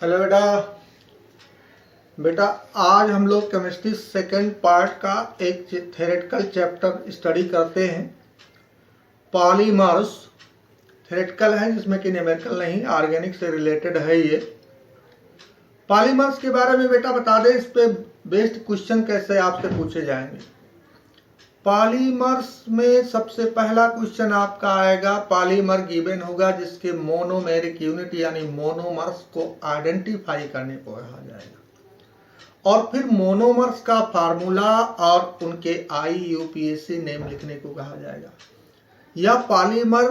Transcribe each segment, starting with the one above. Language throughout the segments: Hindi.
हेलो बेटा आज हम लोग केमिस्ट्री सेकेंड पार्ट का एक थ्योरेटिकल चैप्टर स्टडी करते हैं। पॉलीमर्स थ्योरेटिकल है जिसमें कि न्यूमेरिकल नहीं, ऑर्गेनिक से रिलेटेड है। ये पॉलीमर्स के बारे में बेटा बता दे, इस पे बेस्ड क्वेश्चन कैसे आपसे पूछे जाएंगे। पॉलीमर्स में सबसे पहला क्वेश्चन आपका आएगा, पॉलीमर गिवन होगा जिसके मोनोमेरिक यूनिट यानी मोनोमर्स को आइडेंटिफाई करने को कहा जाएगा, और फिर मोनोमर्स का फार्मूला और उनके IUPAC नेम लिखने को कहा जाएगा। या पॉलीमर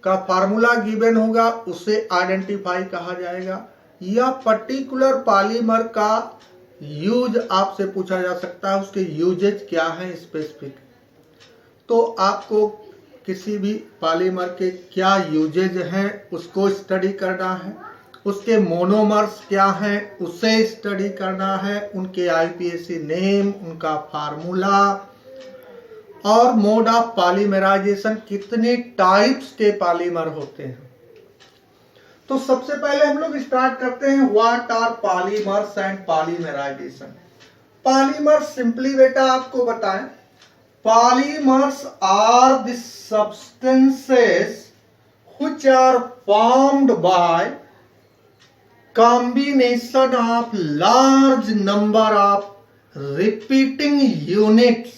का फार्मूला गिवन होगा, उसे आइडेंटिफाई कहा जाएगा। या पर्टिकुलर पॉलीमर का यूज आपसे पूछा जा सकता है, उसके यूजेज क्या है स्पेसिफिक। तो आपको किसी भी पॉलीमर के क्या यूजेज हैं उसको स्टडी करना है, उसके मोनोमर्स क्या हैं उसे स्टडी करना है, उनके IUPAC नेम, उनका फार्मूला और मोड ऑफ पॉलीमराइजेशन, कितने टाइप्स के पॉलीमर होते हैं। तो सबसे पहले हम लोग स्टार्ट करते हैं, what are polymers and polymerization. Polymers simply बेटा आपको बताएं, polymers are the substances which are formed by combination of large number of repeating units,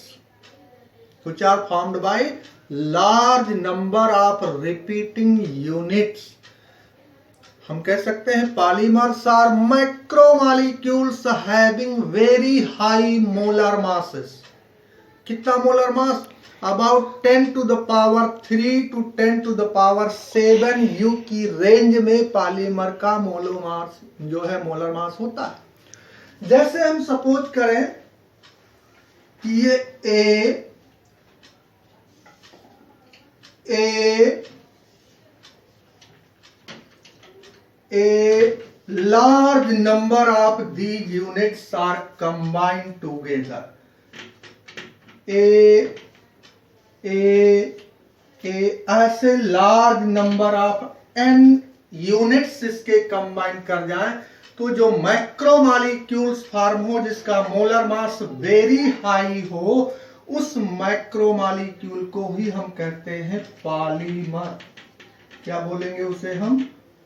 which are formed by large number of repeating units। हम कह सकते हैं polymers are macromolecules having very high molar masses. कितना molar mass? About 10 to the power 3 to 10 to the power 7 U की रेंज में पॉलीमर का मोलर मास जो है मोलर मास होता है। जैसे हम सपोज करें कि ये a large number of these units are combined together। ऐसे large number of n units इसके कंबाइन कर जाएं तो जो मैक्रोमॉलिक्यूल्स फॉर्म हो जिसका मोलर मास वेरी हाई हो, उस मैक्रोमॉलिक्यूल को ही हम कहते हैं पॉलीमर। क्या बोलेंगे उसे हम?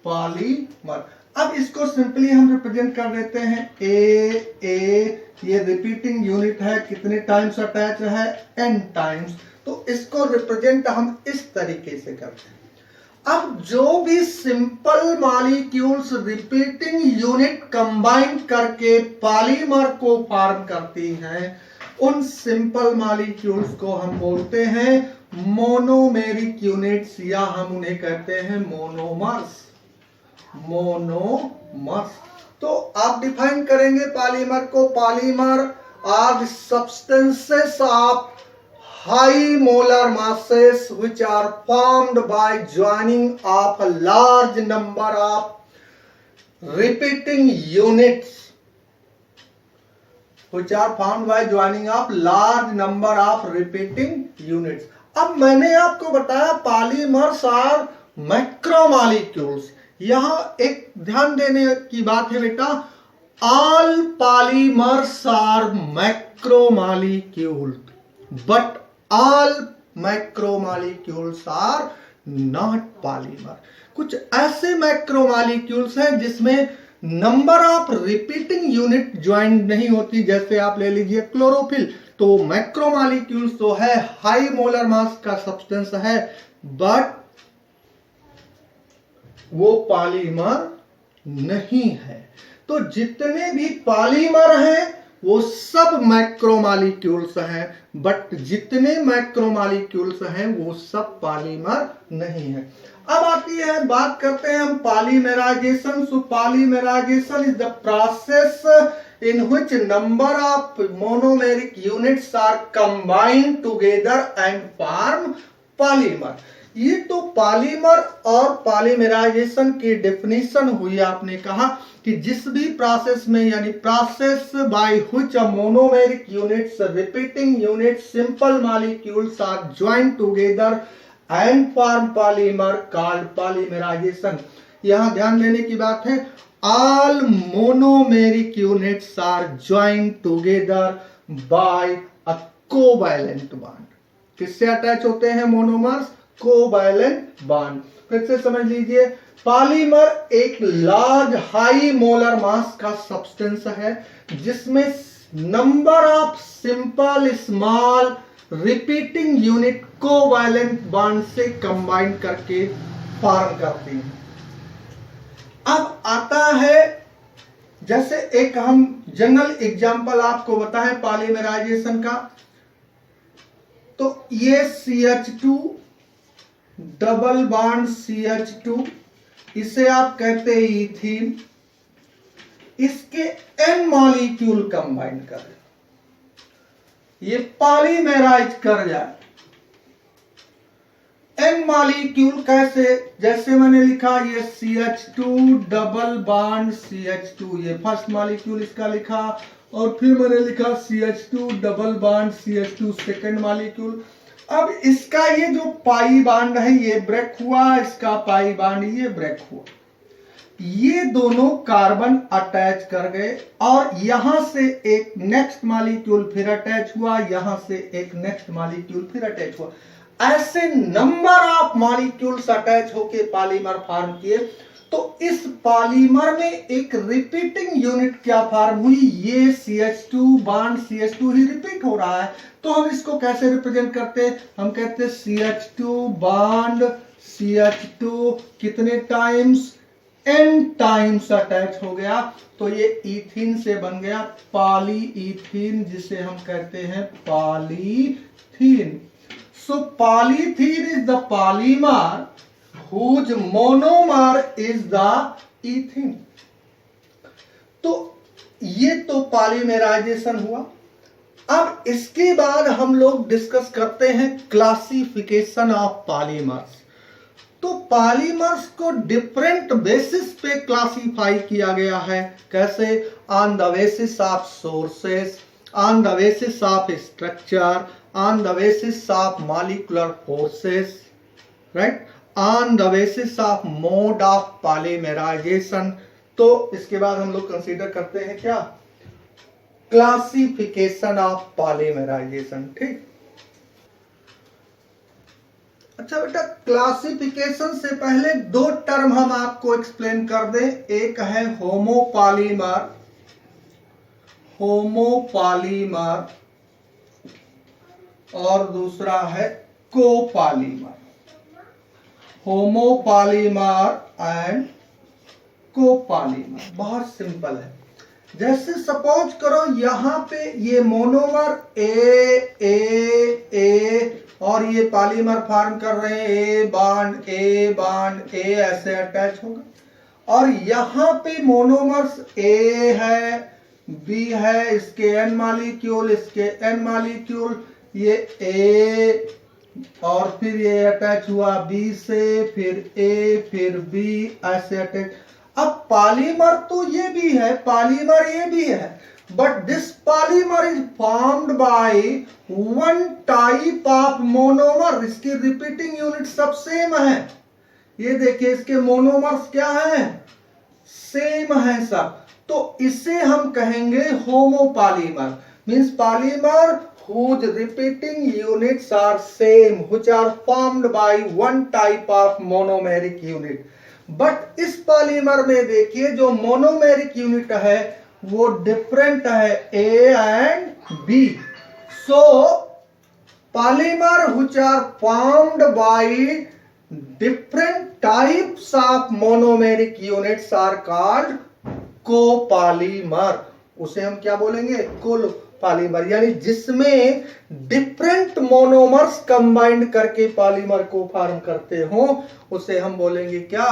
पॉलीमर। अब इसको सिंपली हम रिप्रेजेंट कर देते हैं ए ये रिपीटिंग यूनिट है, कितने टाइम्स अटैच है? n times. तो इसको रिप्रेजेंट हम इस तरीके से करते हैं। अब जो भी simple molecules repeating unit combine करके पॉलीमर को फॉर्म करती हैं, उन सिंपल मॉलिक्यूल्स को हम बोलते हैं मोनोमेरिक यूनिट्स, या हम उन्हें कहते हैं मोनोमर्स। तो आप डिफाइन करेंगे पॉलीमर को, polymer are the substances of high molar masses which are formed by joining of a large number of repeating units, which are formed by joining of large number of repeating units। अब मैंने आपको बताया पॉलीमर्स आर मैक्रोमॉलिक्यूल्स। यहां एक ध्यान देने की बात है बेटा, all polymers are macromolecules but all macromolecules are not polymer। कुछ ऐसे मैक्रोमॉलिक्यूल्स हैं जिसमें number of repeating unit join नहीं होती। जैसे आप ले लीजिए क्लोरोफिल, तो मैक्रोमॉलिक्यूल्स तो है, हाई मोलर मास का सब्सटेंस है, बट वो पॉलीमर नहीं है। तो जितने भी पॉलीमर हैं वो सब मैक्रोमॉलिक्यूल्स हैं, बट जितने मैक्रोमॉलिक्यूल्स हैं वो सब पॉलीमर नहीं है। अब आती है, बात करते हैं हम polymerization. So polymerization is the process in which number of monomeric units are combined together and form polymer। ये तो पॉलीमर और पॉलीमराइजेशन की डेफिनेशन हुई। आपने कहा कि जिस भी प्रोसेस में, यानी process by which a monomeric units, repeating units, simple molecules are joined together and form polymer called polymerization. यहाँ ध्यान देने की बात है, all monomeric units are joined together by a covalent bond. किससे अटैच होते हैं मोनोमर्स? Covalent bond. फिर से समझ लीजिए, पॉलीमर एक लार्ज हाई मोलर मास का सब्सटेंस है जिसमें number of simple small repeating unit covalent bond से कंबाइन करके फॉर्म करती हैं। अब आता है, जैसे एक हम जनरल एग्जांपल आपको बताएं पॉलीमराइजेशन का, तो ये CH2 डबल बॉन्ड CH2, इसे आप कहते हैं इथीन, इसके N मॉलिक्यूल कंबाइन करें, ये पॉलीमराइज कर जाए। N मॉलिक्यूल कैसे? जैसे मैंने लिखा ये CH2 डबल बॉन्ड CH2, ये फर्स्ट मॉलिक्यूल इसका लिखा, और फिर मैंने लिखा CH2 double bond CH2 second molecule. अब इसका ये जो पाई बॉन्ड है ये ब्रेक हुआ, इसका पाई बॉन्ड ये ब्रेक हुआ, ये दोनों कार्बन अटैच कर गए, और यहां से एक नेक्स्ट मॉलिक्यूल फिर अटैच हुआ, यहां से एक नेक्स्ट मॉलिक्यूल फिर अटैच हुआ। ऐसे नंबर ऑफ मॉलिक्यूल्स अटैच होके पॉलीमर फॉर्म किए। तो इस पॉलीमर में एक रिपीटिंग यूनिट क्या फॉर्म हुई? ये CH2 बॉन्ड CH2 ही रिपीट हो रहा है। तो हम इसको कैसे रिप्रेजेंट करते हैं? हम कहते हैं CH2 बॉन्ड CH2 कितने टाइम्स? N टाइम्स अटैच हो गया, तो ये इथीन से बन गया पॉलीइथीन, जिसे हम कहते हैं polythene. So polythene is the polymer whose monomer is the ethene. तो ये तो पॉलीमराइजेशन हुआ। अब इसके बाद हम लोग डिस्कस करते हैं क्लासिफिकेशन ऑफ पॉलीमर्स। तो पॉलीमर्स को डिफरेंट बेसिस पे क्लासिफाई किया गया है। कैसे? On the basis of sources, on the basis of structure, on the basis of molecular forces, right? On the basis of mode of polymerization. तो इसके बाद हम लोग कंसीडर करते हैं क्या? Classification of polymerization. ठीक, अच्छा बेटा, क्लासिफिकेशन से पहले दो टर्म हम आपको एक्सप्लेन कर दें। एक है होमोपॉलीमर, होमोपॉलीमर, और दूसरा है कोपॉलीमर। होमोपॉलीमर एंड कोपॉलीमर बहुत सिंपल है। जैसे सपोज करो यहां पे ये मोनोमर ए और ये पॉलीमर फॉर्म कर रहे हैं, ए बांड ए ऐसे अटैच होगा, और यहां पे मोनोमर्स ए है, बी है, इसके N मॉलिक्यूल, इसके N मॉलिक्यूल, ये A और फिर ये अटैच हुआ B से, फिर A फिर B ऐसे अटैच। अब पॉलीमर तो ये भी है, पॉलीमर ये भी है, but this polymer is formed by one type of monomer. इसकी रिपीटिंग यूनिट सब सेम है। ये देखिए इसके मोनोमर्स क्या है? सेम है सब। तो इसे हम कहेंगे homopolymer, means polymer whose repeating units are same, which are formed by one type of monomeric unit. But इस पॉलीमर में देखिए जो मोनोमेरिक यूनिट है वो डिफरेंट है, A and B. So polymer which are formed by different types of monomeric units are called copolymer. उसे हम क्या बोलेंगे? कोपॉलीमर, यानी जिसमें डिफरेंट मोनोमर्स कंबाइंड करके पॉलीमर को फॉर्म करते हो उसे हम बोलेंगे क्या?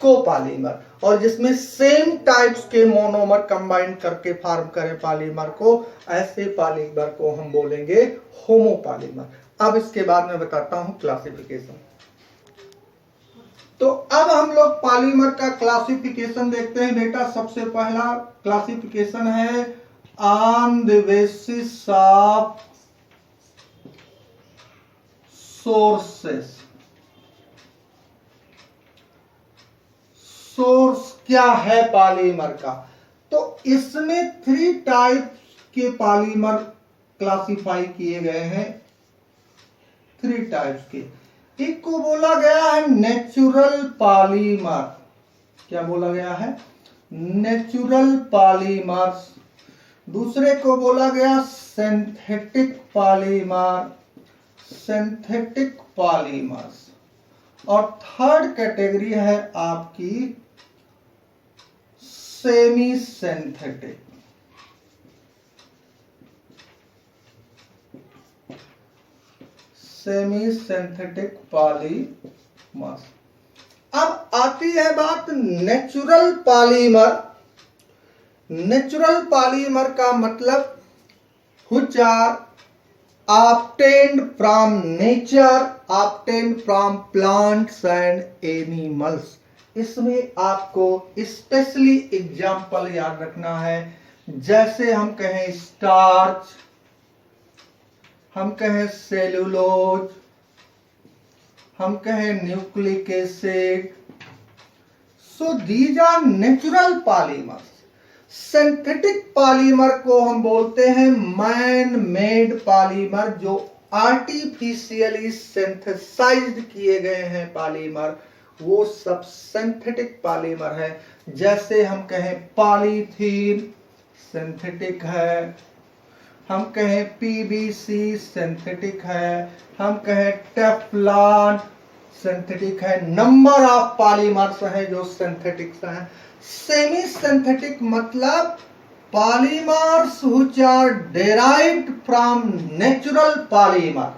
कोपॉलीमर। और जिसमें सेम टाइप्स के मोनोमर कंबाइंड करके फॉर्म करें पॉलीमर को, ऐसे पॉलीमर को हम बोलेंगे होमोपॉलीमर। अब इसके बाद मैं बताता हूं क्लासिफिकेशन। तो अब हम लोग पॉलीमर का क्लासिफिकेशन देखते हैं बेटा। सबसे पहला क्लासिफिकेशन है on the basis of sources. Source क्या है पॉलीमर का। तो इसमें 3 टाइप के पॉलीमर क्लासिफाई किए गए हैं, 3 टाइप्स के। एक को बोला गया है नेचुरल पॉलीमर। क्या बोला गया है? Natural polymers. दूसरे को बोला गया सिंथेटिक पॉलीमर, सिंथेटिक पॉलीमर्स। और थर्ड कैटेगरी है आपकी semi synthetic. Semi synthetic polymers. अब आती है बात नेचुरल पॉलीमर। नेचुरल पॉलीमर का मतलब which are obtained from nature, obtained from plants and animals। इसमें आपको स्पेशली एग्जाम्पल याद रखना है। जैसे हम कहें स्टार्च, हम कहें सेलुलोज, हम कहें nucleic acid. So these are natural polymers. Synthetic polymer को हम बोलते हैं मैन मेड पॉलीमर, जो आर्टिफिशियली सिंथेसाइज्ड किए गए हैं पॉलीमर, वो सब सिंथेटिक पॉलीमर है। जैसे हम कहें पॉलीथीन सिंथेटिक है, हम कहें पीवीसी सिंथेटिक है, हम कहें टेफ्लॉन सिंथेटिक है। नंबर ऑफ पॉलीमर्स हैं जो सिंथेटिक हैं। सेमी सिंथेटिक मतलब polymers which are derived from natural polymer,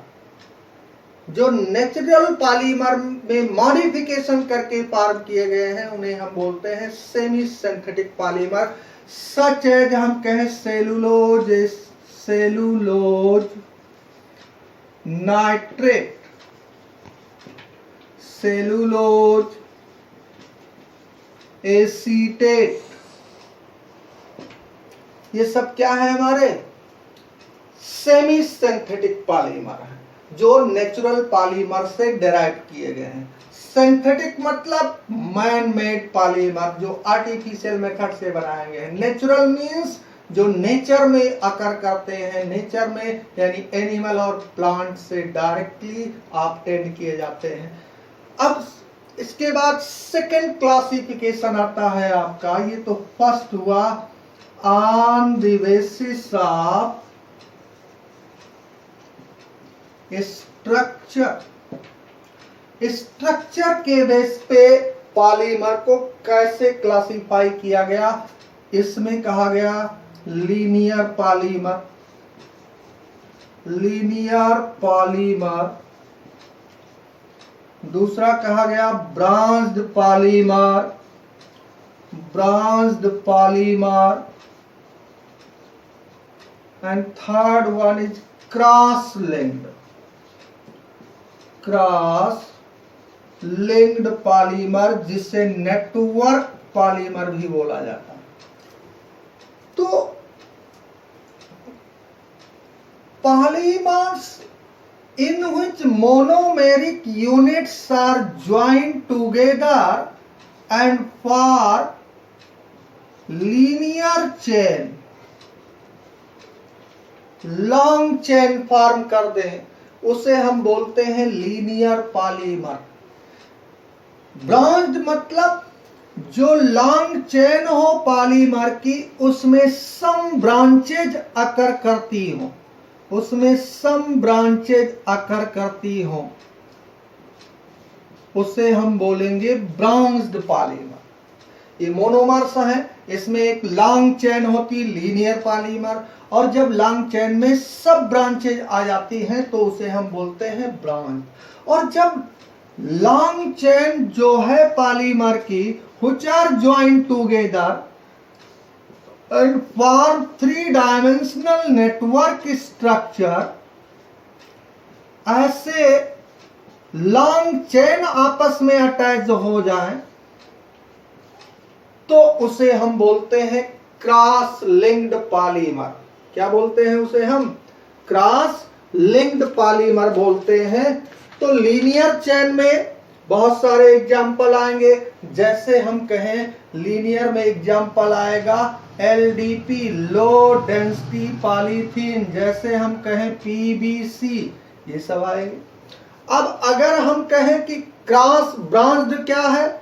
जो नेचुरल पॉलीमर में मॉडिफिकेशन करके फॉर्म किए गए हैं, उन्हें हम बोलते हैं semi synthetic polymer. Such as हम कहें cellulose, cellulose nitrate, cellulose acetate, ये सब क्या है? हमारे सेमी सिंथेटिक पॉलीमर है, जो नेचुरल पॉलीमर से डेराइव किए गए हैं। सिंथेटिक मतलब मैन मेड पॉलीमर, जो आर्टिफिशियल मेथड से बनाए गए हैं। नेचुरल मींस जो नेचर में अकर करते हैं, नेचर में यानी एनिमल और प्लांट से डायरेक्टली ऑब्टेन किए जाते हैं। अब इसके बाद सेकंड क्लासिफिकेशन आता है आपका। ये तो फर्स्ट हुआ on the basis of structure. Structure के बेस पे पॉलीमर को कैसे क्लासिफाई किया गया? इसमें कहा गया लीनियर पॉलीमर, लीनियर पॉलीमर। दूसरा कहा गया branched polymer, branched polymer. And third one is cross linked, cross linked polymer, जिसे नेटवर्क पॉलीमर भी बोला जाता है। तो polymers in which monomeric units are joined together and form linear chain, long chain form कर दें, उसे हम बोलते हैं लीनियर पॉलीमर। ब्रांच्ड मतलब जो लॉन्ग चेन हो पॉलीमर की, उसमें सम ब्रांचेज अकर करती हो, उसमें सम ब्रांचेज अकर करती हो, उसे हम बोलेंगे ब्रांच्ड पॉलीमर। ये मोनोमर्स है, इसमें एक लॉन्ग चेन होती लीनियर पॉलीमर, और जब लॉन्ग चेन में सब ब्रांचेज आ जाती हैं तो उसे हम बोलते हैं ब्रांच। और जब लॉन्ग चेन जो है पॉलीमर की which are joined together and form 3-dimensional network structure, ऐसे लॉन्ग चेन आपस में अटैच हो जाए तो उसे हम बोलते हैं क्रॉस लिंक्ड पॉलीमर। क्या बोलते हैं उसे? हम क्रॉस लिंक्ड पॉलीमर बोलते हैं। तो लीनियर चेन में बहुत सारे एग्जाम्पल आएंगे, जैसे हम कहें लीनियर में एग्जाम्पल आएगा LDP, लो डेंसिटी पॉलीथीन, जैसे हम कहें PVC, ये सब आएंगे। अब अगर हम कहें कि क्रॉस ब्रांच्ड क्या है,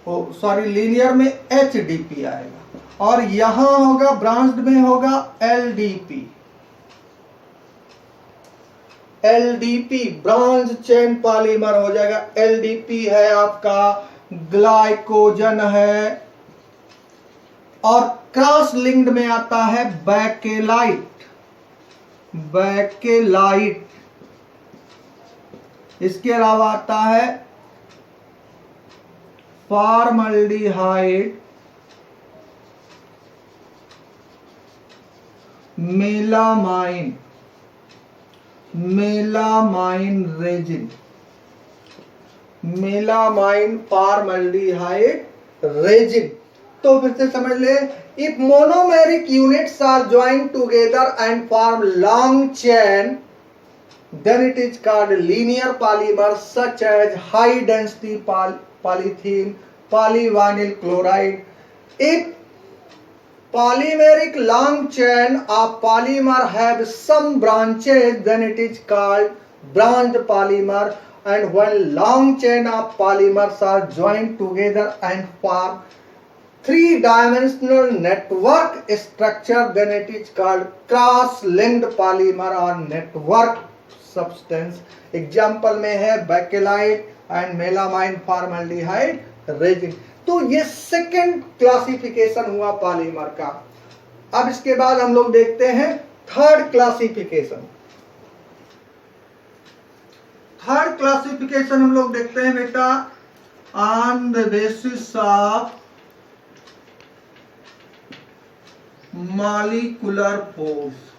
सॉरी लीनियर में HDP आएगा, और यहां होगा ब्रांच्ड में होगा LDP। LDP branch chain polymer हो जाएगा। LDP है आपका ग्लाइकोजन है, और क्रॉस लिंक्ड में आता है बैकेलाइट। बैकेलाइट, इसके अलावा आता है formaldehyde, melamine, melamine resin, melamine formaldehyde resin. तो फिर से समझ ले, if monomeric units are joined together and form long chain, then it is called linear polymer, such as high density polythene, polyvinyl chloride. If polymeric long chain of polymer have some branches, then it is called branched polymer. And when long chain of polymers are joined together and form three-dimensional network structure, then it is called cross-linked polymer or network substance. Example में है Bakelite and melamine formaldehyde resin. तो ये सेकेंड क्लासिफिकेशन हुआ पॉलीमर का। अब इसके बाद हम लोग देखते हैं थर्ड क्लासिफिकेशन। थर्ड क्लासिफिकेशन हम लोग देखते हैं बेटा on the basis of molecular force.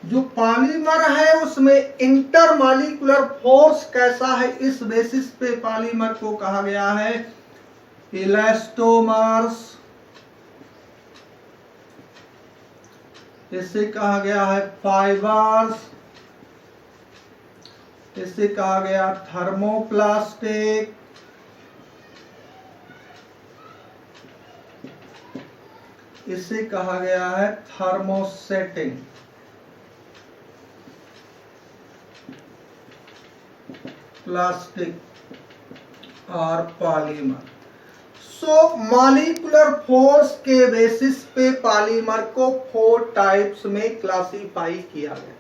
जो पॉलीमर है उसमें इंटरमॉलिक्यूलर फोर्स कैसा है, इस बेसिस पे पॉलीमर को कहा गया है इलास्टोमर्स, इसे कहा गया है फाइबर्स, इसे कहा गया थर्मोप्लास्टिक, इसे कहा गया है थर्मोसेटिंग। प्लास्टिक और पॉलीमर। सो मॉलिक्यूलर फोर्स के बेसिस पे पॉलीमर को 4 टाइप्स में क्लासिफाई किया गया।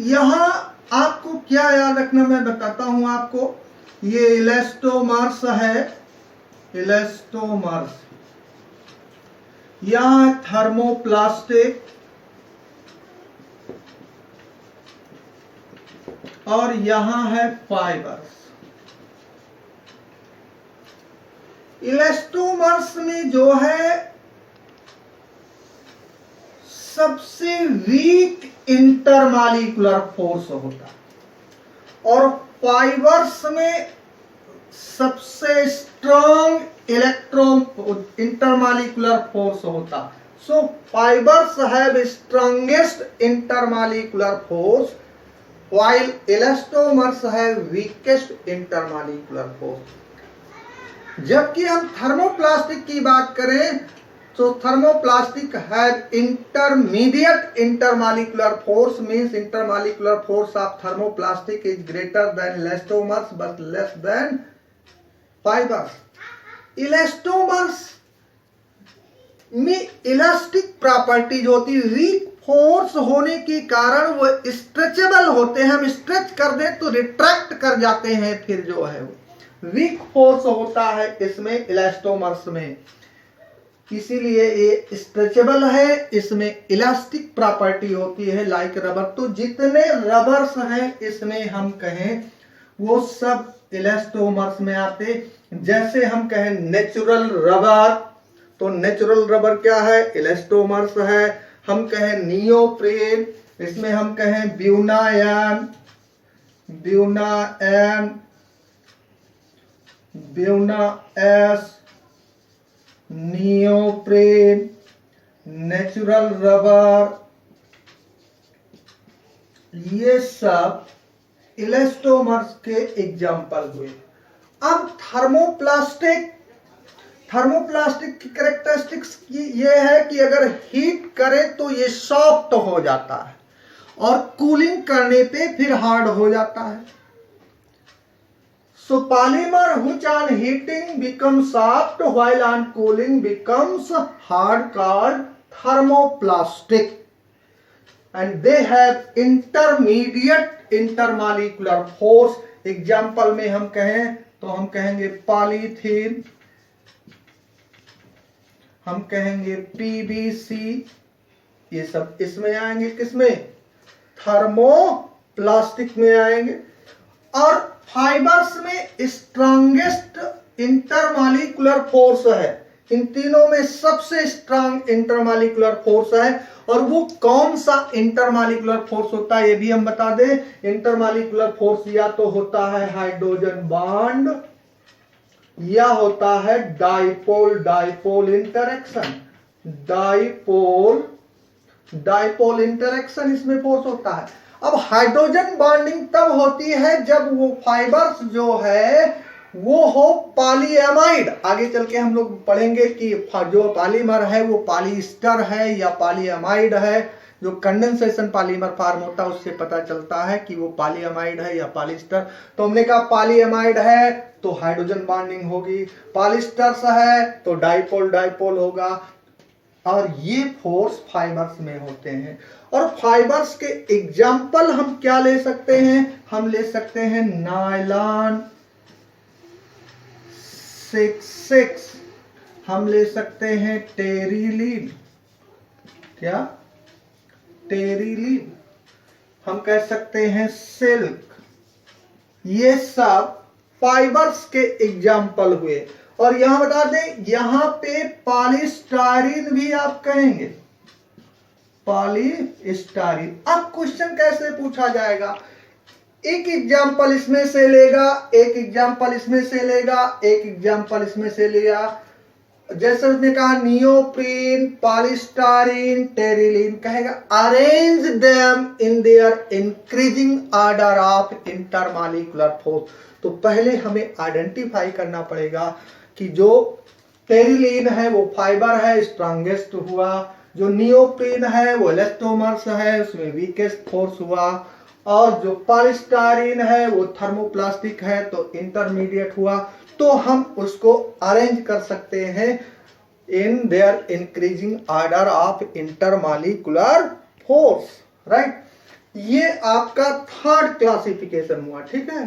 यहां आपको क्या याद रखना मैं बताता हूं आपको। ये इलास्टोमर्स है, इलास्टोमर्स, यहां थर्मोप्लास्टिक, और यहां है फाइबर्स। इलास्टोमर्स में जो है सबसे वीक इंटरमॉलिक्यूलर फोर्स होता है, और फाइबर्स में सबसे स्ट्रॉन्ग इंटरमॉलिक्यूलर फोर्स होता है। So fibres have strongest intermolecular force while elastomers have weakest intermolecular force। जबकि हम थर्मोप्लास्टिक की बात करें तो thermoplastic have intermediate intermolecular force, means intermolecular force of thermoplastic is greater than elastomers but less than fibres. Elastomers में इलास्टिक प्रॉपर्टीज होती, वीक फोर्स होने के कारण वो स्ट्रेचेबल होते हैं, हम स्ट्रेच कर दें तो रिट्रैक्ट कर जाते हैं, फिर जो है वो वीक फोर्स होता है इसमें इलास्टोमर्स में, इसीलिए ये स्ट्रेचेबल है, इसमें इलास्टिक प्रॉपर्टी होती है लाइक रबर। तो जितने रबर्स हैं इसमें हम कहें वो सब इलास्टोमर्स में आते। जैसे हम कहें नेचुरल रबर, तो नेचुरल रबर क्या है, इलास्टोमर्स है। हम कहें नियोप्रेन, इसमें हम कहें ब्यूनायन, ब्यूनाएन, ब्यूनाएस, नियोप्रेन, नेचुरल रबर, ये सब इलास्टोमर्स के एग्जाम्पल हुए। अब थर्मोप्लास्टिक की कैरेक्टरिस्टिक्स ये है कि अगर हीट करे तो ये सॉफ्ट हो जाता है और कूलिंग करने पे फिर हार्ड हो जाता है। So polymer which on heating becomes soft while on cooling becomes hard called thermoplastic and they have intermediate intermolecular force। Example में हम कहें तो हम कहेंगे पॉलीथीन, हम कहेंगे पीवीसी, ये सब इसमें आएंगे, किसमें? थर्मोप्लास्टिक में आएंगे। और फाइबर्स में स्ट्रांगेस्ट इंटरमॉलिक्यूलर फोर्स है, इन तीनों में सबसे स्ट्रांग इंटरमॉलिक्यूलर फोर्स है। और वो कौन सा इंटरमॉलिक्यूलर फोर्स होता है ये भी हम बता दें। इंटरमॉलिक्यूलर फोर्स या तो होता है हाइड्रोजन बॉन्ड या होता है डाइपोल इंटरेक्शन। डाइपोल इंटरेक्शन इसमें फोर्स होता है। अब हाइड्रोजन बॉन्डिंग तब होती है जब वो फाइबर्स जो है वो हो पॉलीएमाइड। आगे चल के हम लोग पढ़ेंगे कि जो पॉलीमर है वो पॉलीस्टर है या पॉलीएमाइड है। जो कंडेंसेशन पॉलीमर फॉर्म होता है उससे पता चलता है कि वो पॉलीएमाइड है या पॉलीस्टर। तो हमने कहा पॉलीएमाइड है तो हाइड्रोजन बॉन्डिंग होगी, पॉलीस्टर्स है तो डाइपोल होगा। और ये फोर्स फाइबर्स में होते हैं। और फाइबर्स के एग्जाम्पल हम क्या ले सकते हैं? हम ले सकते हैं नायलॉन 6, हम ले सकते हैं टेरिलीन, क्या? टेरिलीन, हम कह सकते हैं सिल्क। ये सब फाइबर्स के एग्जाम्पल हुए। और यहां बता दें, यहां पे पॉलीस्टाइरीन भी आप कहेंगे, पॉलीस्टाइरीन। अब क्वेश्चन कैसे पूछा जाएगा? एक एग्जाम्पल इसमें से लेगा, एक एग्जाम्पल इसमें से लेगा, एक एग्जाम्पल इसमें से लिया। जैसे उसने कहा नियोप्रीन, पॉलीस्टाइरीन, टेरिलीन, कहेगा arrange them in their increasing order of intermolecular force. तो पहले हमें आइडेंटिफाई करना पड़ेगा कि जो टेरिलीन है वो फाइबर है, स्ट्रांगेस्ट हुआ। जो नियोप्रीन है वो इलास्टोमर्स है, उसमें वीकेस्ट फोर्स हुआ। और जो पॉलीस्टाइरीन है वो थर्मोप्लास्टिक है तो इंटरमीडिएट हुआ। तो हम उसको अरेंज कर सकते हैं in their increasing order of intermolecular force, right. ये आपका थर्ड क्लासिफिकेशन हुआ, ठीक है।